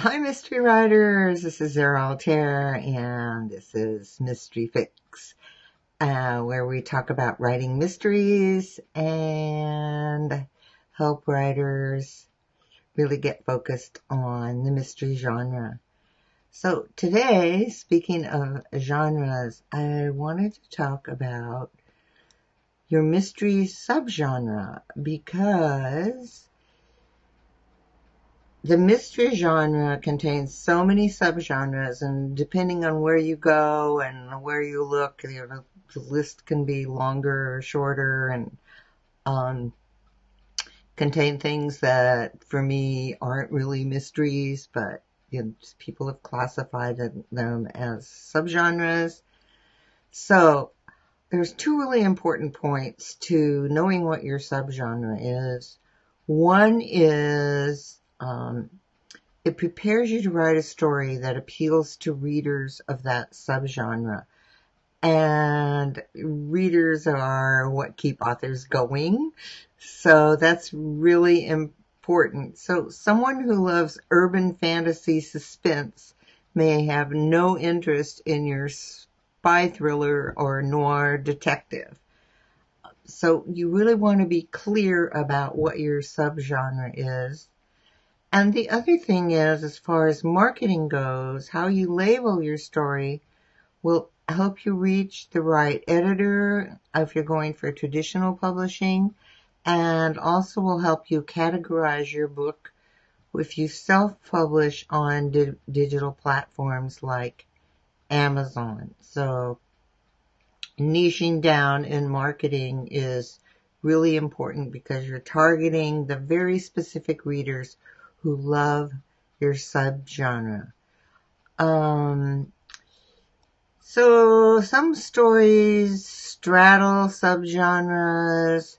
Hi, mystery writers. This is Zara Altair, and this is Mystery Fix, where we talk about writing mysteries and help writers really get focused on the mystery genre. So today, speaking of genres, I wanted to talk about your mystery subgenre because the mystery genre contains so many subgenres, and depending on where you go and where you look, the list can be longer or shorter, and um, contain things that for me aren't really mysteries, but people have classified them as subgenres. So there's two really important points to knowing what your subgenre is. One is it prepares you to write a story that appeals to readers of that subgenre. And readers are what keep authors going. So that's really important. So someone who loves urban fantasy suspense may have no interest in your spy thriller or noir detective. So you really want to be clear about what your subgenre is. And the other thing is, as far as marketing goes, how you label your story will help you reach the right editor if you're going for traditional publishing, and also will help you categorize your book if you self-publish on digital platforms like Amazon. So niching down in marketing is really important because you're targeting the very specific readers who love your subgenre. So some stories straddle subgenres,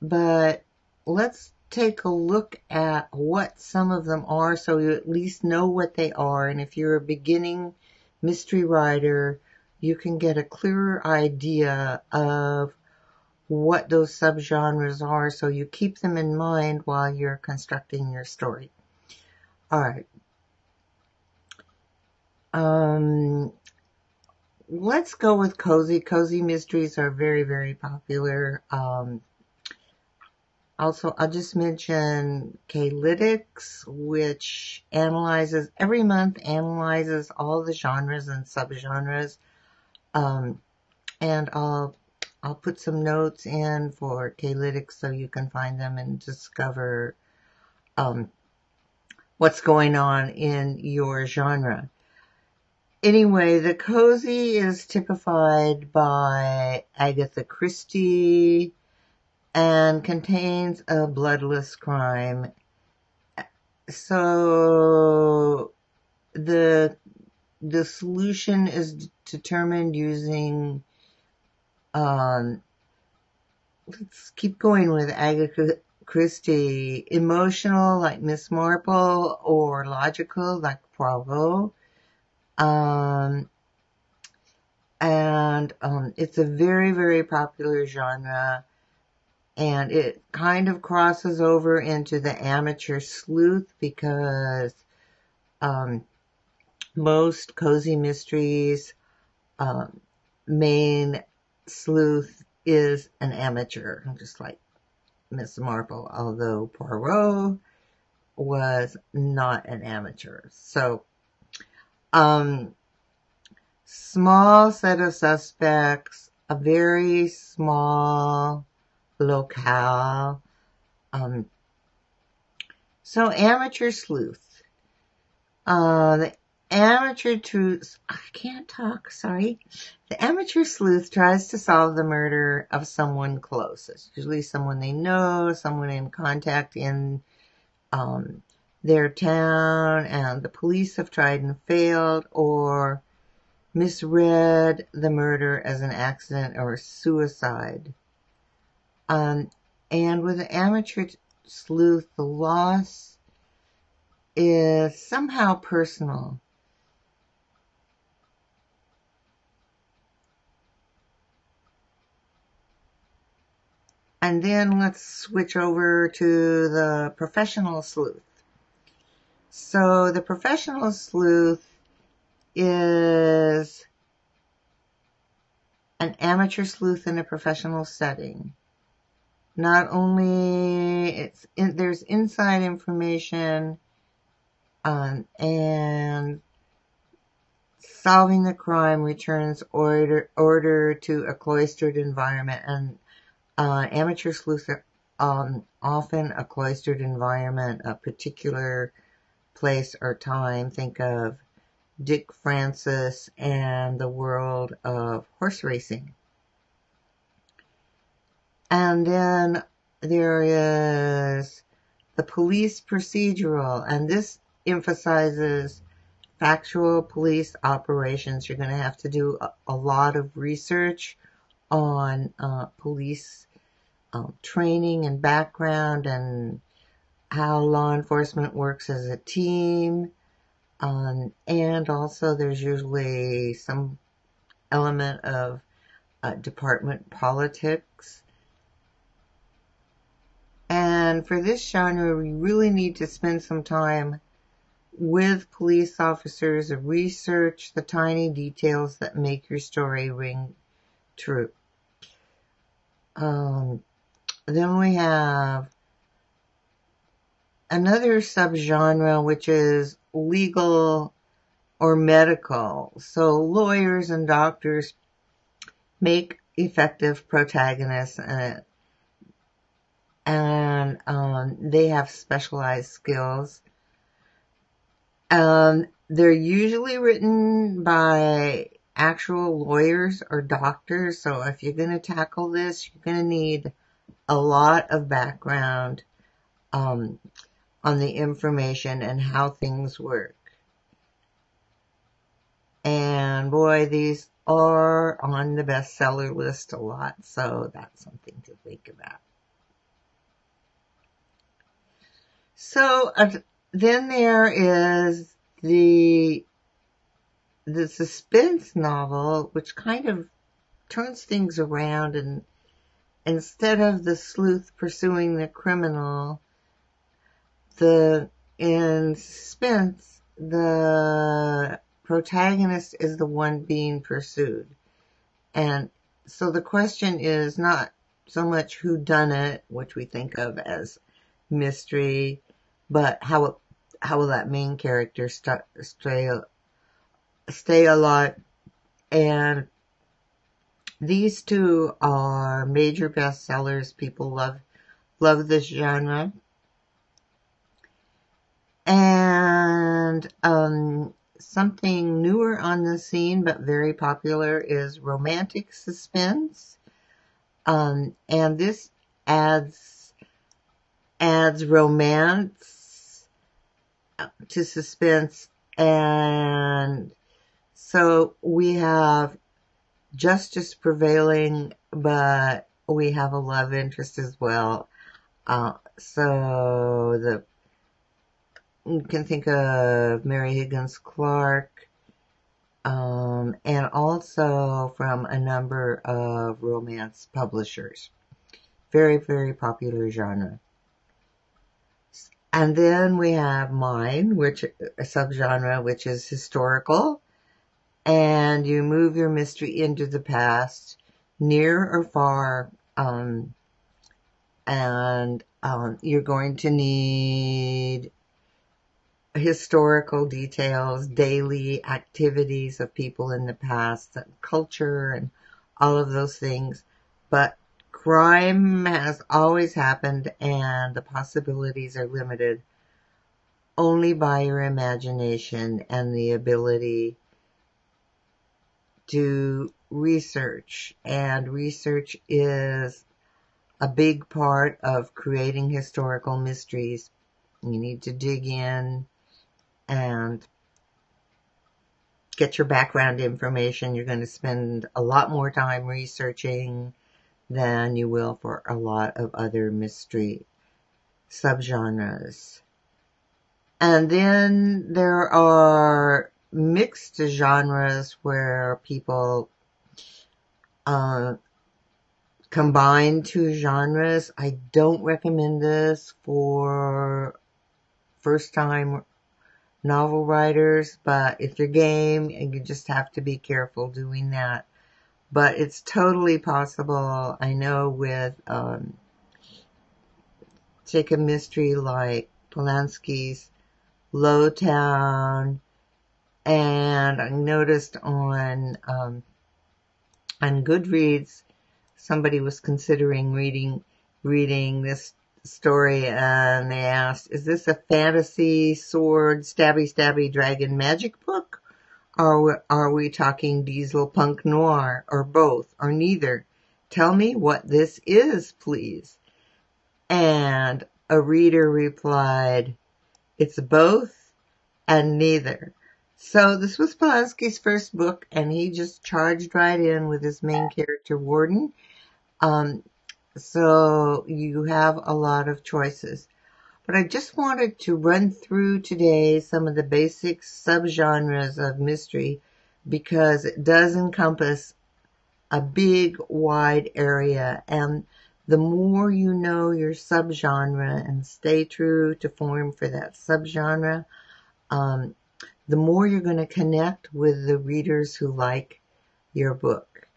but let's take a look at what some of them are so you at least know what they are. And if you're a beginning mystery writer, you can get a clearer idea of what those subgenres are so you keep them in mind while you're constructing your story. All right. Let's go with cozy. Cozy mysteries are very, very popular. Also, I'll just mention K-Lytics, which every month analyzes all the genres and subgenres. And I'll put some notes in for K-Lytics so you can find them and discover what's going on in your genre. Anyway, the cozy is typified by Agatha Christie and contains a bloodless crime. So the solution is determined using, let's keep going with Agatha Christie, emotional like Miss Marple or logical like Poirot. It's a very, very popular genre, and it kind of crosses over into the amateur sleuth because most cozy mysteries main sleuth is an amateur, just like Miss Marple, although Poirot was not an amateur. So small set of suspects, a very small locale. So amateur sleuth. The amateur The amateur sleuth tries to solve the murder of someone close. It's usually someone they know, someone in contact in their town, and the police have tried and failed, or misread the murder as an accident or suicide. And with the amateur sleuth, the loss is somehow personal. And then let's switch over to the professional sleuth. So the professional sleuth is an amateur sleuth in a professional setting. Not only there's inside information and solving the crime returns order to a cloistered environment, and amateur sleuths are often a cloistered environment, a particular place or time. Think of Dick Francis and the world of horse racing. And then there is the police procedural, and this emphasizes factual police operations. You're going to have to do a lot of research on police training and background and how law enforcement works as a team. And also there's usually some element of department politics. And for this genre, we really need to spend some time with police officers, research the tiny details that make your story ring true. Then we have another subgenre, which is legal or medical. So lawyers and doctors make effective protagonists, and they have specialized skills. They're usually written by actual lawyers or doctors. So if you're going to tackle this, you're going to need a lot of background on the information and how things work. And boy, these are on the bestseller list a lot, so that's something to think about. So then there is the suspense novel, which kind of turns things around, and instead of the sleuth pursuing the criminal, in suspense, the protagonist is the one being pursued. And so the question is not so much who done it, which we think of as mystery, but how will that main character stay alive. And these two are major bestsellers. People love this genre. And something newer on the scene but very popular is romantic suspense. And this adds romance to suspense. And so we have justice prevailing, but we have a love interest as well. So you can think of Mary Higgins Clark, and also from a number of romance publishers. Very, very popular genre. And then we have mine, which a subgenre, which is historical. And you move your mystery into the past, near or far, and you're going to need historical details, daily activities of people in the past, culture, and all of those things. But crime has always happened, and the possibilities are limited only by your imagination and the ability to research. And research is a big part of creating historical mysteries. You need to dig in and get your background information. You're going to spend a lot more time researching than you will for a lot of other mystery subgenres. And then there are mixed genres where people combine two genres. I don't recommend this for first-time novel writers, but if you're game, you just have to be careful doing that. But it's totally possible. I know with take a mystery like Polanski's Lowtown, and I noticed on Goodreads somebody was considering reading this story, and they asked, "Is this a fantasy sword stabby stabby dragon magic book? Or are we talking diesel punk noir, or both, or neither? Tell me what this is, please." And a reader replied, "It's both and neither." So this was Polanski's first book, and he just charged right in with his main character, Warden. Um, so you have a lot of choices. But I just wanted to run through today some of the basic subgenres of mystery because it does encompass a big, wide area. And the more you know your subgenre and stay true to form for that subgenre, um, the more you're going to connect with the readers who like your book.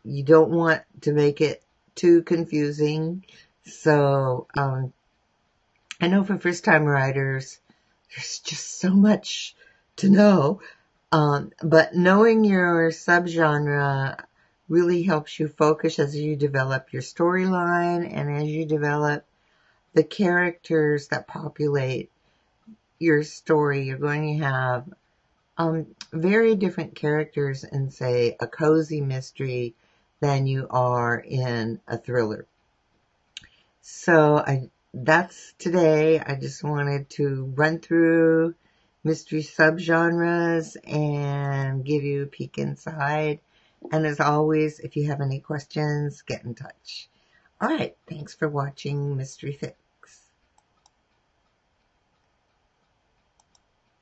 You don't want to make it too confusing. So, I know for first time writers, there's just so much to know. But knowing your subgenre really helps you focus as you develop your storyline and as you develop the characters that populate your story. You're going to have very different characters in, say, a cozy mystery than you are in a thriller. So that's today. I just wanted to run through mystery subgenres and give you a peek inside. And as always, if you have any questions, get in touch. All right. Thanks for watching Mystery Fix.